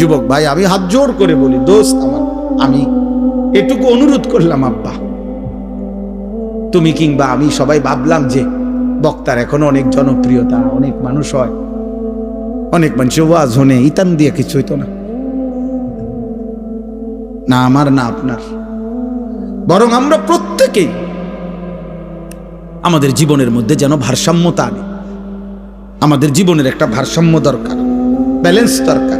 যুবক ভাই, আমি হাত জোর করে বলি, দোস্ত আমার, আমি এটুকু অনুরোধ করলাম, আব্বা তুমি কিংবা আমি সবাই ভাবলাম যে বক্তার এখনো অনেক জনপ্রিয়তা, অনেক মানুষ হয়, অনেক মানুষ ওয়াজ হনে ইতান দিয়ে কিছু হইতো না, না আমার না আপনার, বরং আমরা প্রত্যেকেই আমাদের জীবনের মধ্যে যেন ভারসাম্যতা আনে। আমাদের জীবনের একটা ভারসাম্য দরকার, ব্যালেন্স দরকার।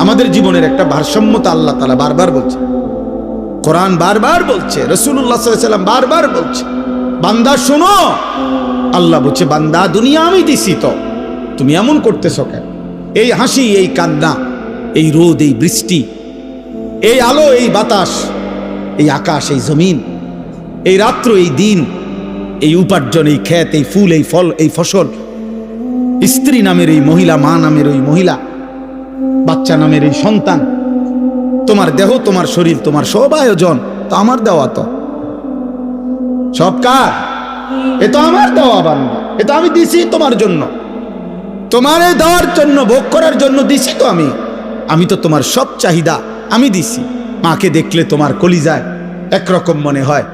আমাদের জীবনের একটা ভারসাম্যতা আল্লাহ তাআলা বারবার বলছে, কোরআন বারবার বলছে, রাসূলুল্লাহ সাল্লাল্লাহু আলাইহি ওয়াসাল্লাম বারবার বলছে, বান্দা শোনো, আল্লাহ বলছে বান্দা দুনিয়া আমি দিছি, তো তুমি এমন করতেছ কেন? এই হাসি, এই কান্না, এই রোদ, এই বৃষ্টি, এই আলো, এই বাতাস, এই আকাশ, এই জমিন, এই রাত্র, এই দিন, এই উপার্জন, এই ক্ষেত, এই ফুল, এই ফল, এই ফসল, স্ত্রী নামের এই মহিলা, মা নামের ওই মহিলা, বাচ্চা নামের এই সন্তান, তোমার দেহ, তোমার শরীর, তোমার সব আয়োজন তো আমার দেওয়া, তো সব কার? এ তো আমার দেওয়া বান্দা, এ তো আমি দিছি তোমার জন্য, তোমার এই দেওয়ার জন্য, ভোগ করার জন্য দিছি তো আমি তো তোমার সব চাহিদা আমি দিছি। মাকে দেখলে তোমার কলিজায় একরকম মনে হয়,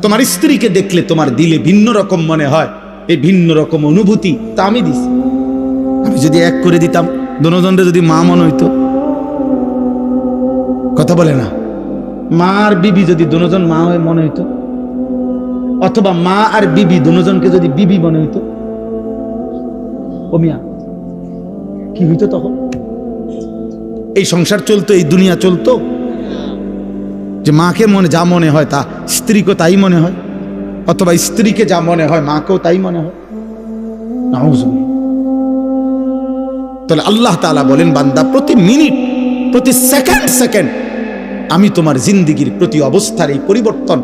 তোমার স্ত্রীকে দেখলে তোমার দিলে ভিন্ন রকম মনে হয়, এই ভিন্ন রকম অনুভূতি তা আমি দিছি। আমি যদি এক করে দিতাম, দুজনরে যদি মা মনে হইতো, কথা বলে না, মা আর বিবি যদি দুজন মা হয়ে মনে হইতো, অথবা মা আর বিবি দুজনকে যদি বিবি মনে হইতো, ও মিয়া কি হইতো তখন? এই সংসার চলতো, এই দুনিয়া চলতো, যে মাকে যা মনে হয় তা স্ত্রীকে তাই মনে হয়, অথবা স্ত্রীকে যা মনে হয় মাকেও তাই মনে হয়। নাউযুবিল্লাহ। তাহলে আল্লাহ তাআলা বলেন, বান্দা প্রতি মিনিট, প্রতি সেকেন্ড আমি তোমার জিন্দেগির প্রতি অবস্থার এই পরিবর্তন,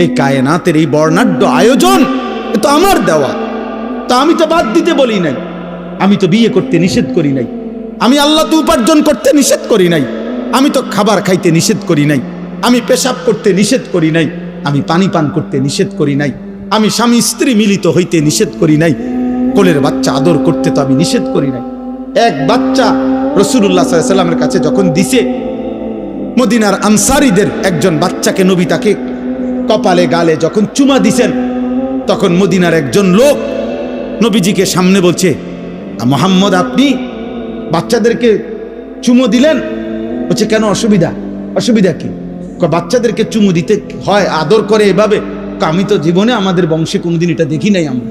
এই কায়নাতের এই বর্ণাঢ্য আয়োজন, এ তো আমার দেওয়া। তা আমি তো বাদ দিতে বলি নাই, আমি তো বিয়ে করতে নিষেধ করি নাই, আমি আল্লাহ তো উপার্জন করতে নিষেধ করি নাই, আমি তো খাবার খাইতে নিষেধ করি নাই, আমি পেশাব করতে নিষেধ করি নাই, আমি পানি পান করতে নিষেধ করি নাই, আমি স্বামী স্ত্রী মিলিত হইতে নিষেধ করি নাই, কোলের বাচ্চা আদর করতে তো আমি নিষেধ করি নাই। এক বাচ্চা রাসূলুল্লাহ সাল্লাল্লাহু আলাইহি ওয়াসাল্লামের কাছে যখন দিছে, মদিনার আনসারীদের একজন বাচ্চাকে নবী তাকে কপালে গালে যখন চুমা দিছেন, তখন মদিনার একজন লোক নবীজিকে সামনে বলছে, মুহাম্মদ আপনি বাচ্চাদেরকে চুমো দিলেন? বলছে কেন, অসুবিধা কি? বাচ্চাদেরকে চুমু দিতে হয়, আদর করে এভাবে। আমি তো জীবনে আমাদের বংশে কোনোদিন এটা দেখি নাই আমরা।